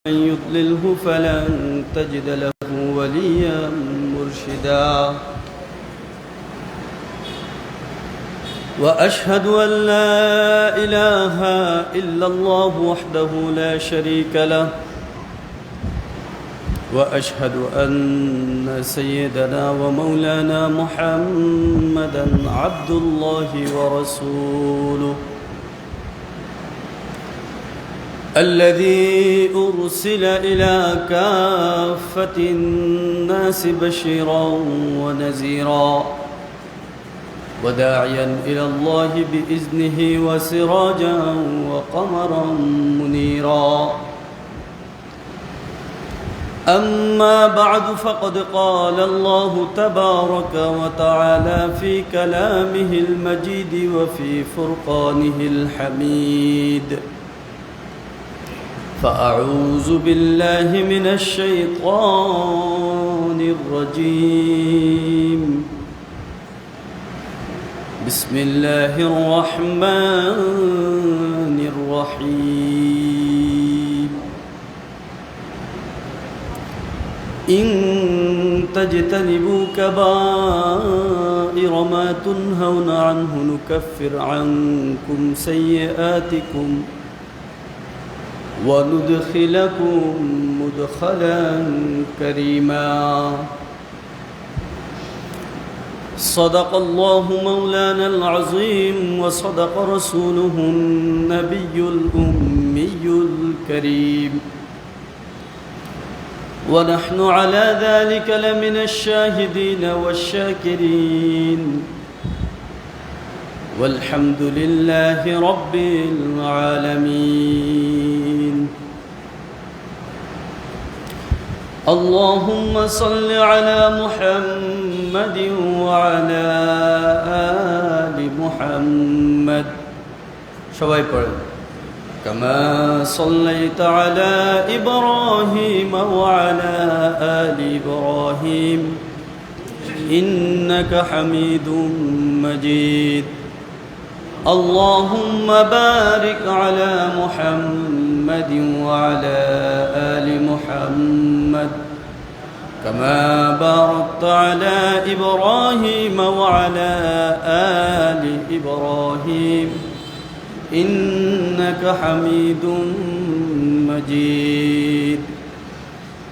من يضلله فلن تجد له وليا مرشدا وأشهد أن لا إله إلا الله وحده لا شريك له وأشهد أن سيدنا ومولانا محمدا عبد الله ورسوله الذي أرسل إلى كافة الناس بشيرا ونذيرا وداعيا إلى الله بإذنه وسراجا وقمرا منيرا أما بعد فقد قال الله تبارك وتعالى في كلامه المجيد وفي فرقانه الحميد فأعوذ بالله من الشيطان الرجيم بسم الله الرحمن الرحيم إن تجتنبوا كبائر ما تنهون عنه نكفر عنكم سيئاتكم وندخلكم مدخلا كريما صدق الله مولانا العظيم وصدق رسوله النبي الأمي الكريم ونحن على ذلك لمن الشاهدين والشاكرين والحمد لله رب العالمين اللهم صل على محمد وعلى آل محمد সবাই পড়েন كما صليت على إبراهيم وعلى آل إبراهيم إنك حميد مجيد اللهم بارك على محمد وعلى آل محمد كما باركت على إبراهيم وعلى آل إبراهيم إنك حميد مجيد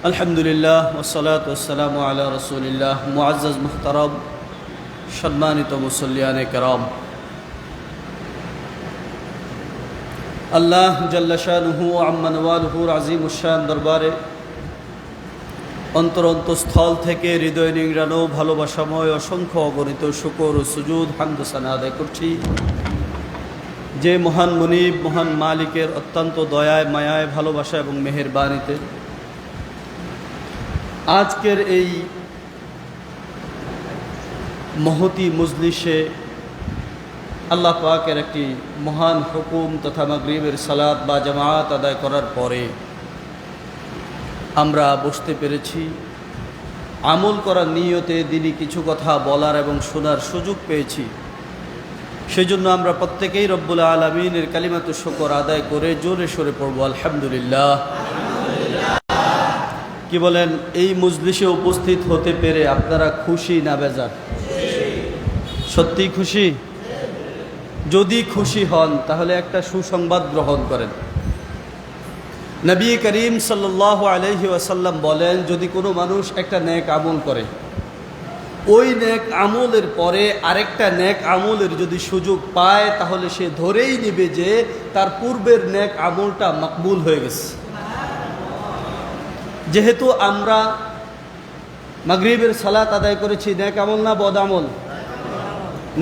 الحمد لله والصلاة والسلام على رسول الله معزز محترم সম্মানিত মুসল্লিয়ানে কেরাম আল্লাহ জাল্লা শানুহু আম্মা নওয়ালুহুর আজিমুশ-শান দরবারে অন্তরস্থল থেকে হৃদয় নিংড়ানো ভালোবাসাময় অসংখ্য অগণিত শুকর ও সুজুদ হামদ সানা আদায় করছি যে মহান মুনিব মহান মালিকের অত্যন্ত দয়ায় মায়ায় ভালোবাসা এবং মেহেরবানিতে আজকের এই মহতি মজলিসে আল্লাহ পাকের একটি মহান হুকুম তথা মাগরিবের সালাত বা জামাত আদায় করার পরে আমরা বসতে পেরেছি আমল করার নিয়তে দিনই কিছু কথা বলার এবং শোনার সুযোগ পেয়েছি সেজন্য আমরা প্রত্যেকেই রব্বুল আলামিনের কালিমাতুশ শুকর আদায় করে জোরে সোরে পড়ব আলহামদুলিল্লাহ। কি বলেন, এই মজলিসে উপস্থিত হতে পেরে আপনারা খুশি না বেজার? সত্যি খুশি? যদি খুশি হন তাহলে একটা সুসংবাদ গ্রহণ করেন। নবী করিম সাল্লাল্লাহু আলাইহি ওয়াসাল্লাম বলেন, যদি কোনো মানুষ একটা নেক আমল করে, ওই নেক আমলের পরে আরেকটা নেক আমলের যদি সুযোগ পায় তাহলে সে ধরেই নেবে যে তার পূর্বের নেক আমলটা মকবুল হয়ে গেছে। যেহেতু আমরা মাগরিবের সালাত আদায় করেছি, নেক আমল না বদ আমল?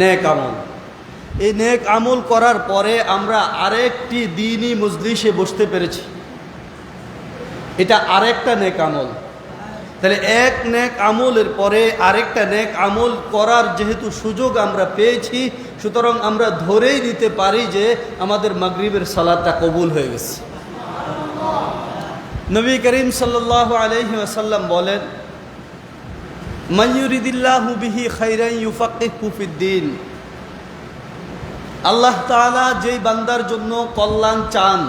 নেক আমল। এই নেক আমল করার পরে আমরা আরেকটি দ্বীনি মজলিসে বসতে পেরেছি, এটা আরেকটা নেক আমল। তাহলে এক নেক আমলের পরে আরেকটা নেক আমল করার যেহেতু সুযোগ আমরা পেয়েছি, সুতরাং আমরা ধরেই নিতে পারি যে আমাদের মাগরিবের সালাতটা কবুল হয়ে গেছে। নবী করিম সাল্লাল্লাহু আলাইহি ওয়াসাল্লাম বলেন, মান ইউরিদিল্লাহু বিহি খাইরান ইউফাক্কিহু ফিদ্দীন। আল্লাহ তাআলা যেই বান্দার জন্য কল্যাণ চান,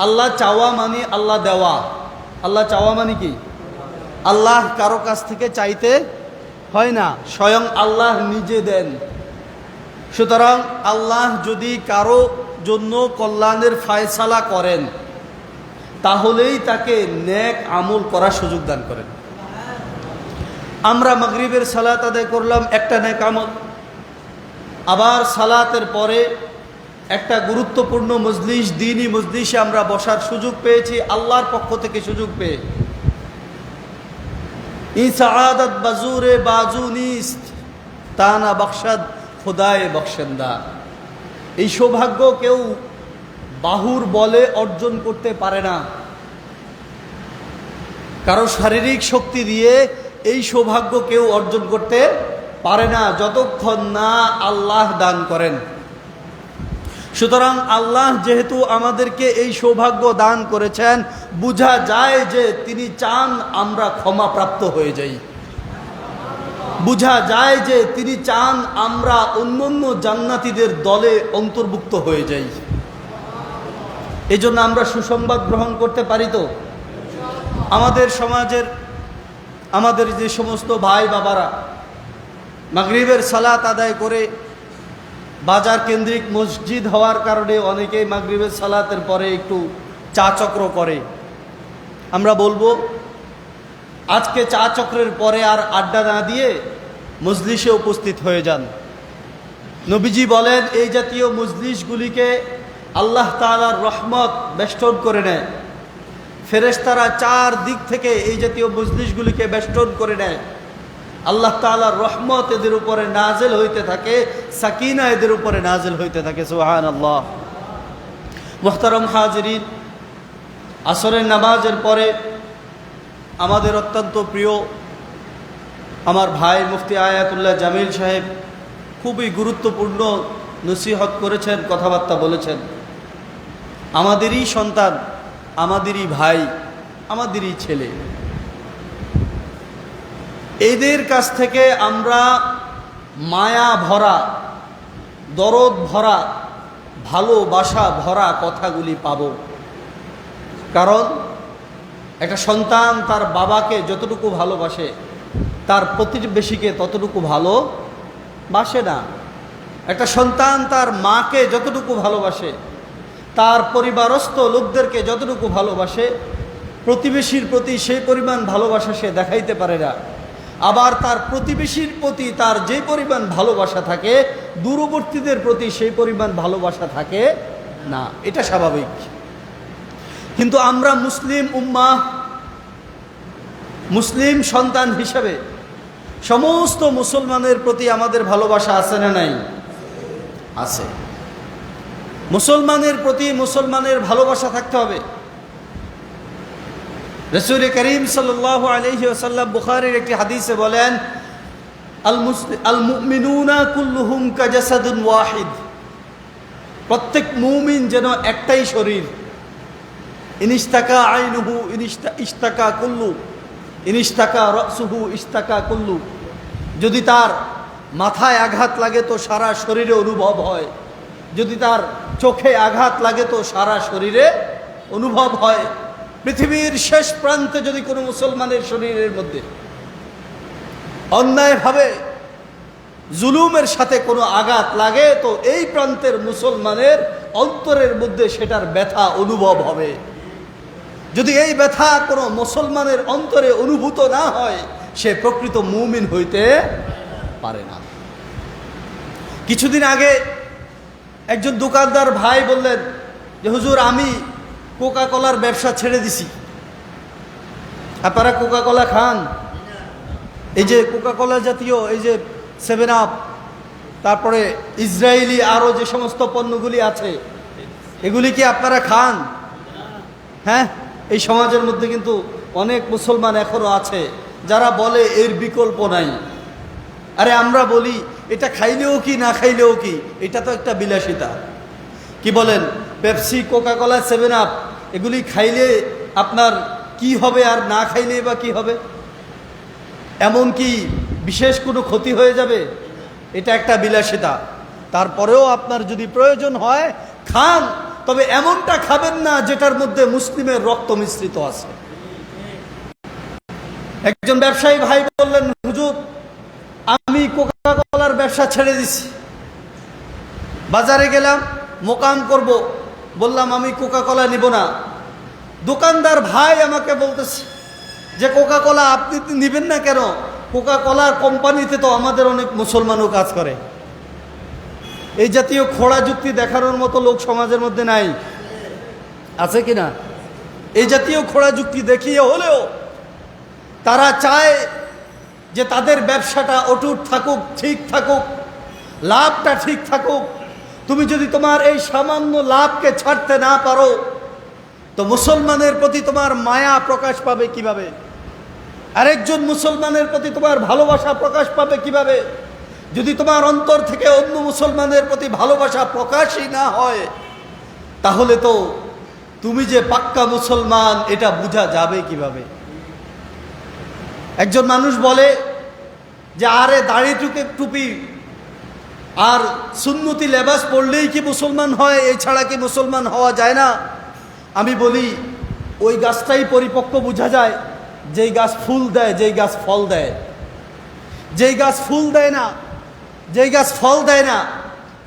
আল্লাহ চাওয়া মানে আল্লাহ দেওয়া। আল্লাহ চাওয়া মানে কি? আল্লাহ কারো কাছ থেকে চাইতে হয় না, স্বয়ং আল্লাহ নিজে দেন। সুতরাং আল্লাহ যদি কারো জন্য কল্যাণের ফায়সালা করেন, তাহলেই তাকে নেক আমল করার সুযোগ দান করেন। আমরা মাগরিবের সালাত আদায় করলাম, একটা নেক আমল। আবার সালাতের পরে একটা গুরুত্বপূর্ণ মজলিস, দ্বীনি মজলিসে আমরা বসার সুযোগ পেয়েছি, আল্লাহর পক্ষ থেকে সুযোগ পেয়ে। ই সাআদাত বাজুরে বাজু নিস্ত, তানা বখশদ খোদায়ে বখশেন্দা। এই সৌভাগ্য কেউ বাহুর বলে অর্জন করতে পারে না, কারো শারীরিক শক্তি দিয়ে এই সৌভাগ্য কেউ অর্জন করতে পারে না, যতক্ষণ না আল্লাহ দান করেন। সুতরাং আল্লাহ যেহেতু আমাদেরকে এই সৌভাগ্য দান করেছেন, বোঝা যায় যে তিনি চান আমরা ক্ষমাপ্রাপ্ত হয়ে যাই। বোঝা যায় যে তিনি চান আমরা অন্যান্য জান্নাতীদের দলে অন্তর্ভুক্ত হয়ে যাই। এই জন্য আমরা সুসংবাদ গ্রহণ করতে পারি তো। আমাদের সমাজের আমাদের যে সমস্ত ভাই বাবারা মাগরিবের সালাত আদায় করে, বাজার কেন্দ্রিক মসজিদ হওয়ার কারণে অনেকেই মাগরিবের সালাতের পরে একটু চা চক্র করে, আমরা বলবো আজকে চা চক্রের পরে আর আড্ডা না দিয়ে মজলিসে উপস্থিত হয়ে যান। নবীজি বলেন এই জাতীয় মজলিসগুলিকে আল্লাহ তাআলার রহমত বেষ্টন করে নেয়। ফেরেশতারা চার দিক থেকে এই জাতীয় মজলিসগুলিকে বেষ্টন করে নেয়। আল্লাহ তাআলার রহমত এদের উপরে নাজিল হইতে থাকে, সাকিনা এদের উপরে নাজিল হইতে থাকে। সুবহানাল্লাহ। মুহতারাম হাজিরিন, আসরের নামাজের পরে আমাদের অত্যন্ত প্রিয় আমার ভাই মুফতি আয়াতুল্লাহ জামিল সাহেব খুবই গুরুত্বপূর্ণ নসিহত করেছেন, কথাবার্তা বলেছেন। আমাদেরই সন্তান, আমাদেরই ভাই, আমাদেরই ছেলে, এদের কাছ থেকে আমরা মায়া ভরা, দরদ ভরা, ভালোবাসা ভরা কথাগুলি পাব। কারণ একটা সন্তান তার বাবাকে যতটুকু ভালোবাসে, তার প্রতিবেশীকে ততটুকু ভালোবাসে না। একটা সন্তান তার মাকে যতটুকু ভালোবাসে, তার পরিবারস্থ লোকদেরকে যতটুকু ভালোবাসে, প্রতিবেশীর প্রতি সেই পরিমাণ ভালোবাসা সে দেখাইতে পারে না। আবার তার প্রতিবেশীর প্রতি তার যে পরিমাণ ভালোবাসা থাকে, দূরবর্তীদের প্রতি সেই পরিমাণ ভালোবাসা থাকে না, এটা স্বাভাবিক। কিন্তু আমরা মুসলিম উম্মাহ, মুসলিম সন্তান হিসেবে সমস্ত মুসলমানের প্রতি আমাদের ভালোবাসা আছে না নাই? আছে। মুসলমানের প্রতি মুসলমানের ভালোবাসা থাকতে হবে। রাসূল করিম সাল্লাল্লাহু আলাইহি ওয়াসাল্লাম বুখারীর একটি হাদিসে বলেন, আল মুমিনুনা কুল্লুহুম কাজাসাদুন ওয়াহিদ। প্রত্যেক মুমিন যেন একটাই শরীর। ইনিস্তাকা আইনুহু ইস্তাকা কুল্লু, ইনিস্তাকা রাসুহু ইস্তাকা কুল্লু। যদি তার মাথায় আঘাত লাগে তো সারা শরীরে অনুভব হয়, যদি তার চোখে আঘাত লাগে তো সারা শরীরে অনুভব হয়। পৃথিবীর শেষ প্রান্তে যদি কোনো মুসলমানের শরীরের মধ্যে অন্যায়ভাবে জুলুমের সাথে কোনো আঘাত লাগে তো এই প্রান্তের মুসলমানের অন্তরের মধ্যে সেটার ব্যথা অনুভব হবে। যদি এই ব্যথা কোনো মুসলমানের অন্তরে অনুভূত না হয়, সে প্রকৃত মুমিন হইতে পারে না। কিছুদিন আগে একজন দোকানদার ভাই বললেন যে হুজুর, আমি কোকা কোলার ব্যবসা ছেড়ে দিছি। আপনারা কোকা কোলা খান? এই যে কোকা কোলা জাতীয় এই যে 7 আপ, তারপরে ইসরায়েলি আরও যে সমস্ত পণ্যগুলি আছে, এগুলি কি আপনারা খান? হ্যাঁ, এই সমাজের মধ্যে কিন্তু অনেক মুসলমান এখনও আছে যারা বলে এর বিকল্প নাই। আরে আমরা বলি এটা খাইলেও কি না খাইলেও কি, এটা তো একটা বিলাসিতা। কি বলেন, পেপসি, কোকা কোলা, 7 আপ এগুলি খাইলে আপনার কি হবে আর না খাইলে বা কি হবে? এমন কি বিশেষ কোনো ক্ষতি হয়ে যাবে? এটা একটা বিলাসিতা। তারপরেও আপনার যদি প্রয়োজন হয় খান, তবে এমনটা খাবেন না যেটার মধ্যে মুসলিমের রক্ত মিশ্রিত আছে। একজন ব্যবসায়ী ভাই বললেন, হুজুর আমি কোকা কোলার ব্যবসা ছেড়ে দিছি, বাজারে গেলাম মোকাম করব, বললাম আমি কোকা কোলা নিব না। দোকানদার ভাই আমাকে বলতেছে যে কোকা কোলা আপনি নিবেন না কেন? কোকা কোলার কোম্পানিতে তো আমাদের অনেক মুসলমানও কাজ করে। এই জাতীয় খোড়া যুক্তি দেখানোর মতো লোক সমাজের মধ্যে নাই, আছে কিনা? এই জাতীয় খোড়া যুক্তি দেখিয়ে হলেও তারা চায় যে তাদের ব্যবসাটা অটুট থাকুক, ঠিক থাকুক, লাভটা ঠিক থাকুক। তুমি যদি তোমার এই সামান্য লাভকে ছাড়তে না পারো তো মুসলমানের প্রতি তোমার মায়া প্রকাশ পাবে কিভাবে? আরেকজন মুসলমানের প্রতি তোমার ভালোবাসা প্রকাশ পাবে কিভাবে? যদি তোমার অন্তর থেকে অন্য মুসলমানের প্রতি ভালোবাসা প্রকাশই না হয়, তাহলে তো তুমি যে পাক্কা মুসলমান এটা বোঝা যাবে কিভাবে? একজন মানুষ বলে যে আরে দাড়ি টুপি আর সুন্নতি লেবাস পড়লেই কি মুসলমান হয়, এছাড়া কি মুসলমান হওয়া যায় না? আমি বলি ওই গাছটাই পরিপক্ক বোঝা যায় যেই গাছ ফুল দেয়, যেই গাছ ফল দেয়। যেই গাছ ফুল দেয় না, যেই গাছ ফল দেয় না,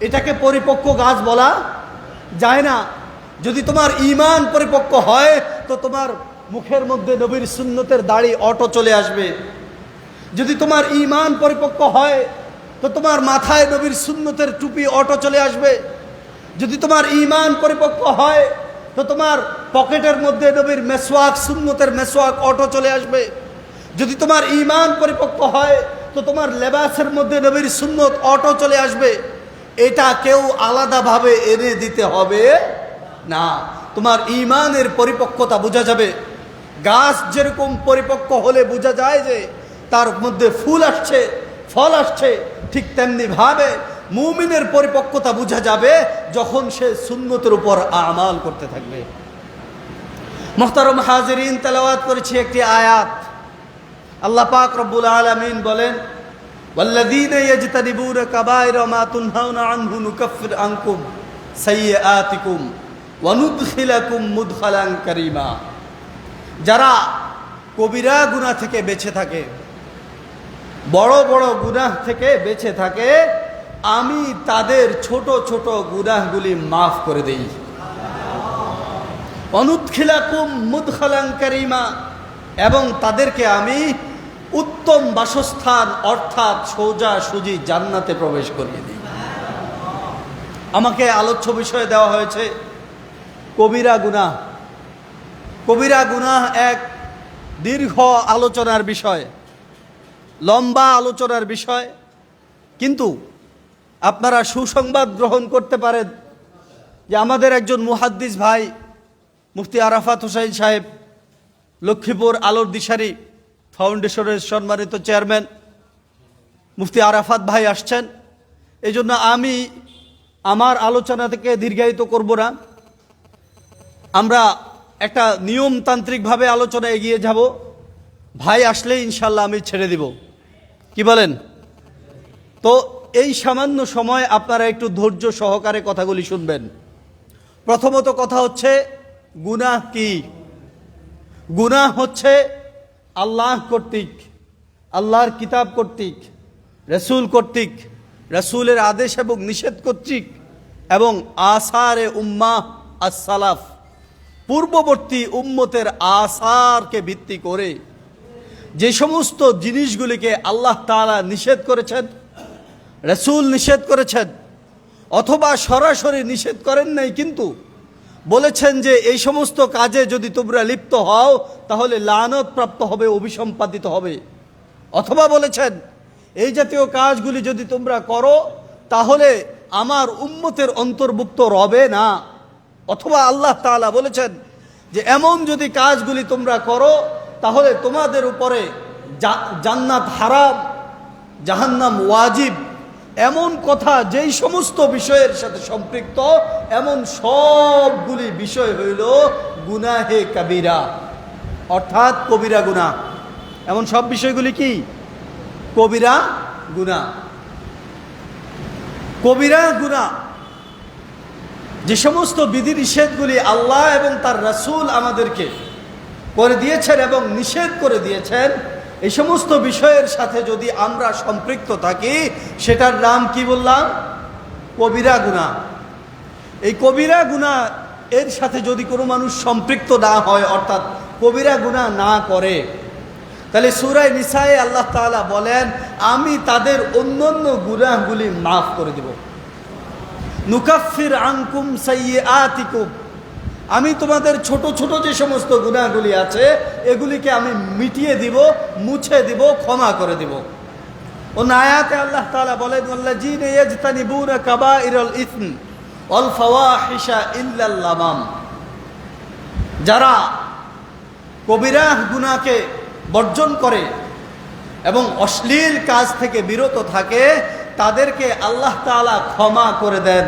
এটাকে পরিপক্ক গাছ বলা যায় না। যদি তোমার ঈমান পরিপক্ক হয় তো তোমার মুখের মধ্যে নবীর সুন্নতের দাড়ি অটো চলে আসবে। যদি তোমার ঈমান পরিপক্ক হয় তো তোমার মাথায় নবীর সুন্নতের টুপি অটো চলে আসবে। যদি তোমার ঈমান পরিপক্ক হয় তো তোমার পকেটের মধ্যে নবীর মেসওয়াক, সুন্নতের মেসওয়াক অটো চলে আসবে। যদি তোমার ঈমান পরিপক্ক হয় তো তোমার লেবাসের মধ্যে নবীর সুন্নত অটো চলে আসবে। এটা কেউ আলাদাভাবে এনে দিতে হবে না। তোমার ঈমানের পরিপক্কতা বোঝা যাবে। গাছ যেরকম পরিপক্ক হলে বোঝা যায় যে তার মধ্যে ফুল আসছে, ফল আসছে, ঠিক তেমনি ভাবে মুমিনের পরিপক্কতা বোঝা যাবে যখন সে সুন্নতের উপর আমাল করতে থাকবে। মুহতারাম হাজিরিন, তেলাওয়াত করেছি একটি আয়াত। আল্লাহ পাক রব্বুল আলামিন বলেন, ওয়াল্লাযীনা ইয়াজতানিবুনা কাবায়িরা মা তুনহাউনা আনহু নুকাফির আনকুম সাইয়্যাতিকুম ওয়া নুদখিলাকুম মুদখালান কারীমা। যারা কবিরা গুনাহ থেকে বেঁচে থাকে, বড় বড় গুনাহ থেকে বেঁচে থাকে, আমি তাদের ছোট ছোট গুনাহগুলি মাফ করে দেই। অনুদখিলাকুম মুদখালান কারীমা, এবং তাদেরকে আমি উত্তম বাসস্থান অর্থাৎ সোজা সুজি জান্নাতে প্রবেশ করিয়ে দিই। আমাকে আলোচ্য বিষয় দেওয়া হয়েছে কবিরা গুনাহ। কবিরা গুনাহ এক দীর্ঘ আলোচনার বিষয়, লম্বা আলোচনার বিষয়। কিন্তু আপনারা সুসংবাদ গ্রহণ করতে পারেন যে আমাদের একজন মুহাদ্দিস ভাই মুফতি আরাফাত হোসাইন সাহেব, লক্ষ্মীপুর আলোর দিশারি ফাউন্ডেশনের সম্মানিত চেয়ারম্যান মুফতি আরাফাত ভাই আসছেন। এই জন্য আমি আমার আলোচনা থেকে দীর্ঘায়িত করব না। আমরা একটা নিয়মতান্ত্রিকভাবে আলোচনা এগিয়ে যাব। ভাই আসলে ইনশাল্লাহ আমি ছেড়ে দিব, কি বলেন? তো এই সামান্য সময় আপনারা একটু ধৈর্য সহকারে কথাগুলি শুনবেন। প্রথমত কথা হচ্ছে গুনাহ কি? গুনাহ হচ্ছে আল্লাহ কর্তৃক, আল্লাহর কিতাব কর্তৃক, রসুল কর্তৃক, রসুলের আদেশ এবং নিষেধ কর্তৃক, এবং আসারে উম্মাহ as-সালাফ, পূর্ববর্তী উম্মতের আসারকে ভিত্তি করে যে সমস্ত জিনিসগুলিকে আল্লাহ তাআলা নিষেধ করেছেন, রসুল নিষেধ করেছেন, অথবা সরাসরি নিষেধ করেন নাই কিন্তু বলেছেন যে এই সমস্ত কাজে যদি তোমরা লিপ্ত হও তাহলে লানত প্রাপ্ত হবে, অভিসম্পাদিত হবে, অথবা বলেছেন এই জাতীয় কাজগুলি যদি তোমরা করো তাহলে আমার উম্মতের অন্তর্ভুক্ত রবে না, অথবা আল্লাহ তাআলা বলেছেন যে এমন যদি কাজগুলি তোমরা করো তাহলে তোমাদের উপরে জান্নাত হারাম, জাহান্নাম ওয়াজিব। এমন কথা যেই সমস্ত বিষয়ের সাথে সম্পৃক্ত, এমন সবগুলি বিষয় হইল গুনাহে কাবিরা, অর্থাৎ কবিরা গুনাহ। এমন সব বিষয়গুলি কি? কবিরা গুনাহ। কবিরা গুনাহ যে সমস্ত বিধিনিষেধগুলি আল্লাহ এবং তার রাসূল আমাদেরকে করে দিয়েছেন এবং নিষেধ করে দিয়েছেন, এই সমস্ত বিষয়ের সাথে যদি আমরা সম্পৃক্ত থাকি, সেটার নাম কি বললাম? কবিরা গুনাহ। এই কবিরা গুনাহ এর সাথে যদি কোনো মানুষ সম্পৃক্ত না হয়, অর্থাৎ কবিরা গুনাহ না করে, তাহলে সূরা নিসায়ে আল্লাহ তাআলা বলেন, আমি তাদের অন্যান্য গুনাহগুলি মাফ করে দেব। নুকাফির আনকুম সাইয়্যাতিকুম, আমি তোমাদের ছোট ছোট যে সমস্ত গুনাহগুলি আছে এগুলিকে আমি মিটিয়ে দিব, মুছে দিব, ক্ষমা করে দিব। অন্য আয়াতে আল্লাহ তাআলা বলেন, ওয়াল্লাযীনা ইয়াজতানিবুনা কাবাইরাল ইসম ওয়াল ফাওয়াহিশা ইল্লাল লামাম, যারা কবিরা গুনাহকে বর্জন করে এবং অশ্লীল কাজ থেকে বিরত থাকে, তাদেরকে আল্লাহ তাআলা ক্ষমা করে দেন।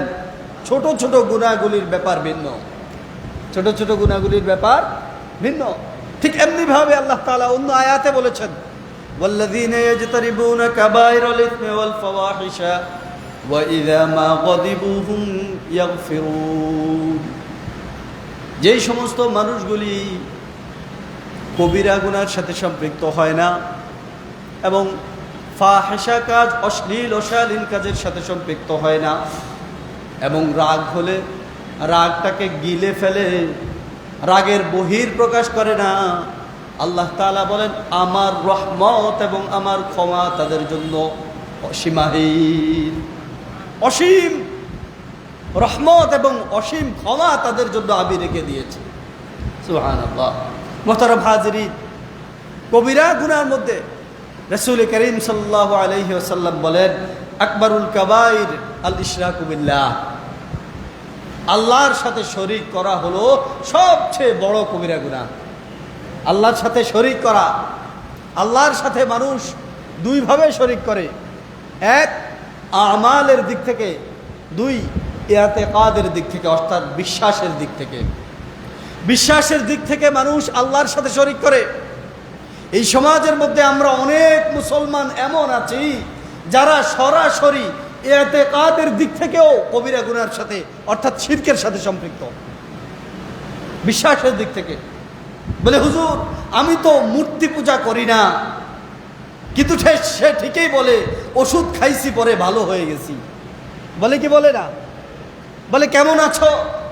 ছোট ছোট গুনাহগুলির ব্যাপার ভিন্ন, ছোট ছোট গুনাহগুলির ব্যাপার ভিন্ন। ঠিক এমনিভাবে আল্লাহ তাআলা অন্য আয়াতে বলেছেন, ওয়াল্লাযীনা ইয়াজতানিবুনা কাবাইরাল ইসমি ওয়াল ফাওয়াহিশা ওয়া ইযা মা গাদিবু হুম ইয়াগফিরুন, যেই সমস্ত মানুষগুলি কবিরা গুনার সাথে সম্পৃক্ত হয় না এবং ফাহিশা কাজ, অশ্লীল অশালীন কাজের সাথে সম্পৃক্ত হয় না, এবং রাগ হলে রাগটাকে গিলে ফেলে, রাগের বহির প্রকাশ করে না, আল্লাহ তাআলা বলেন, আমার রহমত এবং আমার ক্ষমা তাদের জন্য অসীমাহীন। অসীম রহমত এবং অসীম ক্ষমা তাদের জন্য আমি রেখে দিয়েছি। সুবহানাল্লাহ। মুহতারাম হাজিরিন, কবিরা গুনার মধ্যে রাসূল করিম সাল্লাল্লাহু আলাইহি ওয়াসাল্লাম বলেন, আকবারুল কাবাইর আল ইশরাকু বিল্লাহ, আল্লাহর সাথে শরীক করা হলো সবচেয়ে বড় কবিরা গুনাহ। আল্লাহর সাথে শরীক করা, আল্লাহর সাথে মানুষ দুইভাবে শরীক করে, এক আমালের দিক থেকে, দুই ইতিকাদের দিক থেকে, অর্থাৎ বিশ্বাসের দিক থেকে। বিশ্বাসের দিক থেকে মানুষ আল্লাহর সাথে শরীক করে। এই সমাজের মধ্যে আমরা অনেক মুসলমান এমন আছি যারা সরাসরি ইতিকাদের দিক থেকেও কবিরা গুনার সাথে, অর্থাৎ শিরকের সাথে সম্পৃক্ত। বিশ্বাসের দিক থেকে বলে, হুজুর আমি তো মূর্তি পূজা করি না, কিন্তু সে ঠিকই বলে ওষুধ খাইছি পরে ভালো হয়ে গেছি। বলে কি বলে না? বলে কেমন আছো?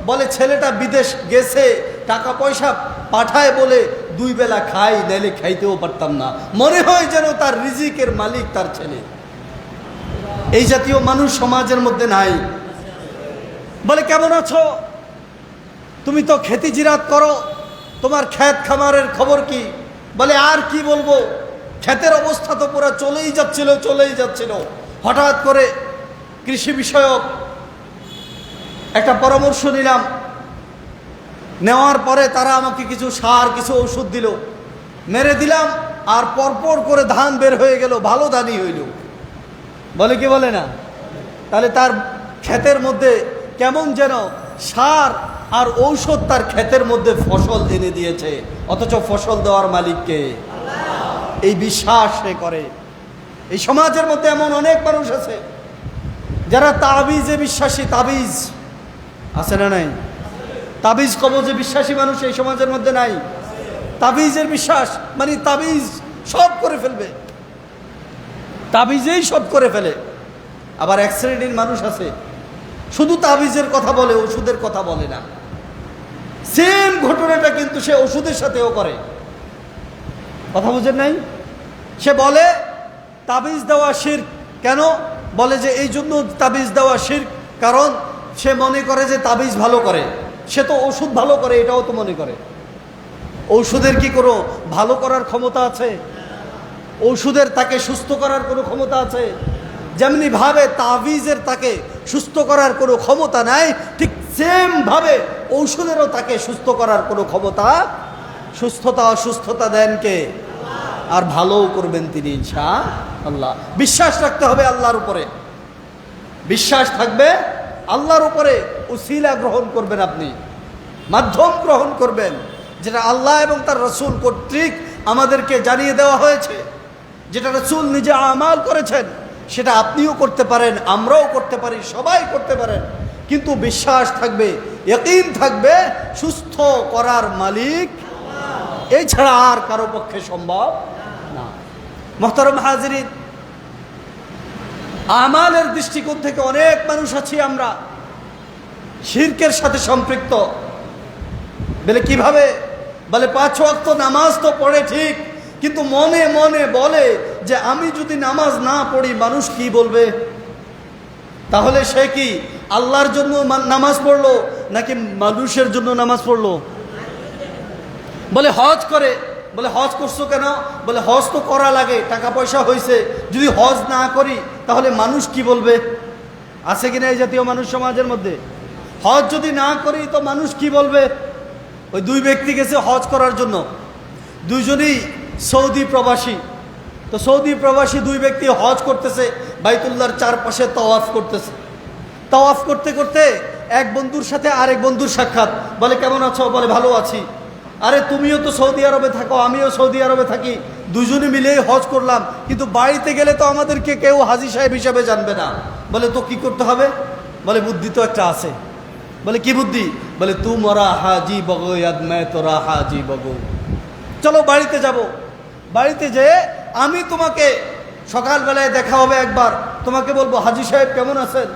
বলে ছেলেটা বিদেশ গেছে, টাকা পয়সা পাঠায় বলে দুই বেলা খাই, নাইলে খাইতেও পারতাম না, মনে হয় যেন তার রিজিকের মালিক তার ছেলে। এই জাতীয় মানুষ সমাজের মধ্যে নাই। বলে কেমন আছো? তুমি তো খেতি জিরাত করো, তোমার ক্ষেত খামারের খবর কি? বলে আর কি বলবো, ক্ষেতের অবস্থা তো পুরো চলেই যাচ্ছিল। হঠাৎ করে কৃষি বিষয়ক একটা পরামর্শ নিলাম, নেওয়ার পরে তারা আমাকে কিছু সার, কিছু ওষুধ দিল, মেরে দিলাম, আর পরপর করে ধান বের হয়ে গেল, ভালো ধানই হইল। বলে কি বলে না? তাহলে তার ক্ষেতের মধ্যে কেমন যেন সার আর ঔষধ তার ক্ষেতের মধ্যে ফসল এনে দিয়েছে, অথচ ফসল দেওয়ার মালিককে এই বিশ্বাস সে করে। এই সমাজের মধ্যে এমন অনেক মানুষ আছে যারা তাবিজে বিশ্বাসী। তাবিজ আছে না নাই? তাবিজ কবজে বিশ্বাসী মানুষ এই সমাজের মধ্যে নাই। তাবিজের বিশ্বাস মানে তাবিজ সব করে ফেলবে, তাবিজেই সব করে ফেলে। আবার এক শ্রেণীর মানুষ আছে শুধু তাবিজের কথা বলে, ওষুধের কথা বলে না। সেম ঘটনাটা কিন্তু সে ওষুধের সাথেও করে। কথা বুঝেন নাই? সে বলে তাবিজ দেওয়া শিরক। কেন বলে? যে এই জন্য তাবিজ দেওয়া শিরক, কারণ সে মনে করে যে তাবিজ ভালো করে, সে তো ওষুধ ভালো করে, এটাও তো মনে করে। ঔষধের কি কোনো ভালো করার ক্ষমতা আছে? ঔষধের তাকে সুস্থ করার কোনো ক্ষমতা আছে? যেমনি ভাবে তাবিজের তাকে সুস্থ করার কোনো ক্ষমতা নাই, ঠিক সেম ভাবে ঔষধেরও তাকে সুস্থ করার কোনো ক্ষমতা। সুস্থতা অসুস্থতা দেন কে? আর ভালোও করবেন তিনি ইনশাআল্লাহ। বিশ্বাস রাখতে হবে আল্লাহর উপরে, বিশ্বাস থাকবে আল্লাহর উপরে। উসিলা গ্রহণ করবেন আপনি, মাধ্যম গ্রহণ করবেন, যেটা আল্লাহ এবং তার রাসূল কর্তৃক আমাদেরকে জানিয়ে দেওয়া হয়েছে, যেটা রাসূল নিজে আমাল করেছেন, সেটা আপনিও করতে পারেন, আমরাও করতে পারি, সবাই করতে পারেন। কিন্তু বিশ্বাস থাকবে, ইয়াকিন থাকবে সুস্থ করার মালিক এই ছাড়া আর কারো পক্ষে সম্ভব না। মুহতারাম হাজিরিন, আমালের দৃষ্টিকোণ থেকে অনেক মানুষ আছি আমরা শিরকের সাথে সম্পৃক্ত। বলে কিভাবে? বলে 5 ওয়াক্ত নামাজ তো পড়ে ঠিক, কিন্তু মনে মনে বলে যে আমি যদি নামাজ না পড়ি মানুষ কি বলবে। তাহলে সে কি আল্লাহর জন্য নামাজ পড়লো নাকি মানুষের জন্য নামাজ পড়লো? বলে হজ করে, বলে হজ করছো কেন? বলে হজ তো করা লাগে, টাকা পয়সা হয়েছে, যদি হজ না করি তাহলে মানুষ কি বলবে। আছে কিনা এই জাতীয় মানুষ সমাজের মধ্যে? হজ যদি না করি তো মানুষ কি বলবে। ওই 2 ব্যক্তি গেছে হজ করার জন্য, দুইজনই সৌদি প্রবাসী। তো সৌদি প্রবাসী 2 ব্যক্তি হজ করতেছে, বাইতুল্লাহর চারপাশে তাওয়াফ করতেছে। তাওয়াফ করতে করতে এক বন্ধুর সাথে আরেক বন্ধুর সাক্ষাৎ। বলে কেমন আছো? বলে ভালো আছি। আরে তুমিও তো সৌদি আরবে থাকো, আমিও সৌদি আরবে থাকি, দুজনে মিলেই হজ করলাম, কিন্তু বাড়িতে গেলে তো আমাদেরকে কেউ হাজী সাহেব হিসাবে জানবে না। বলে তো কি করতে হবে? বলে বুদ্ধি তো একটা আছে। বলে কি বুদ্ধি? বলে তু মরা হাজি বগো ইয়াদ মে তোরা হাজি বগো। চলো বাড়িতে যাব, বাড়িতে যেয়ে আমি তোমাকে সকালবেলায় দেখা হবে একবার, তোমাকে বলবো হাজী সাহেব কেমন আছেন।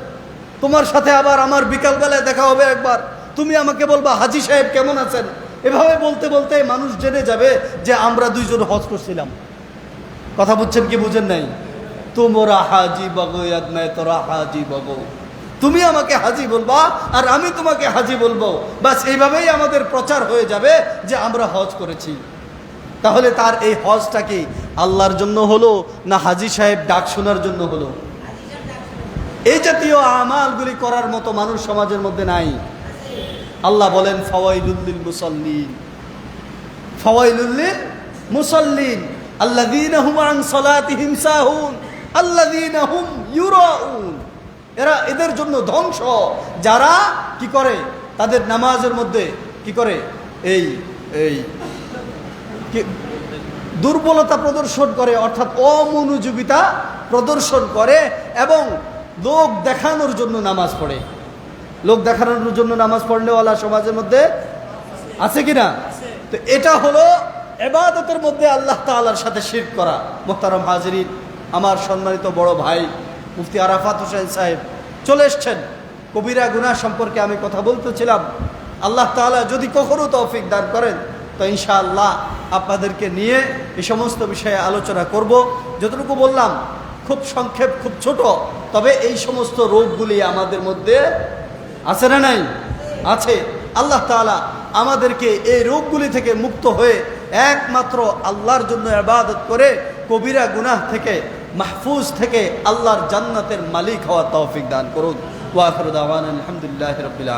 তোমার সাথে আবার আমার বিকালবেলায় দেখা হবে একবার, তুমি আমাকে বলবা হাজী সাহেব কেমন আছেন। এভাবে বলতে বলতে মানুষ জেনে যাবে যে আমরা দুইজন হজ করছিলাম। কথা বুঝছেন কি বুঝেন নাই? তোমরা হাজি বগো ইয়াদ মে তোরা হাজি বগো, তুমি আমাকে হাজি বলবা আর আমি তোমাকে হাজি বলবো, বাস এইভাবেই আমাদের প্রচার হয়ে যাবে যে আমরা হজ করেছি। তাহলে তার এই হজটা কি আল্লাহর জন্য হলো না হাজী সাহেব ডাক শোনার জন্য হলো? এই জাতীয় আমালগুলি করার মতো মানুষ সমাজের মধ্যে নাই। আল্লাহ বলেন ফাওয়াইলুল লিল মুসাল্লিন, ফাওয়াইলুল লিল মুসাল্লিন আল্লাযীনা হুম আন সালাতিহিম সাহুন আল্লাযীনা হুম ইউরাউন। এদের জন্য ধ্বংস, যারা কি করে তাদের নামাজের মধ্যে কি করে এই দুর্বলতা প্রদর্শন করে, অর্থাৎ অমনোযোগিতা প্রদর্শন করে এবং লোক দেখানোর জন্য নামাজ পড়ে। লোক দেখানোর জন্য নামাজ পড়নেওয়ালা সমাজের মধ্যে আছে কিনা? তো এটা হলো ইবাদতের মধ্যে আল্লাহ তাআলার সাথে শিরক করা। মুহতারাম হাজিরিন, আমার সম্মানিত বড় ভাই মুফতি আরাফাত হোসেন সাহেব চলে এসছেন। কবিরা গুনাহ সম্পর্কে আমি কথা বলতেছিলাম। আল্লাহ তাআলা যদি কখনো তৌফিক দান করেন তো ইনশাআল্লাহ আপনাদেরকে নিয়ে এই সমস্ত বিষয়ে আলোচনা করব। যতটুকু বললাম খুব সংক্ষেপ, খুব ছোট, তবে এই সমস্ত রোগগুলি আমাদের মধ্যে আছে না নাই? আছে। আল্লাহ তাআলা আমাদেরকে এই রোগগুলি থেকে মুক্ত হয়ে একমাত্র আল্লাহর জন্য ইবাদত করে কবিরা গুনাহ থেকে মাহফুজ থেকে আল্লাহর জান্নাতের মালিক হওয়ার তৌফিক দান করুন। ওয়া আখিরু দাওয়ানা আলহামদুলিল্লাহি রাব্বিল আলামিন।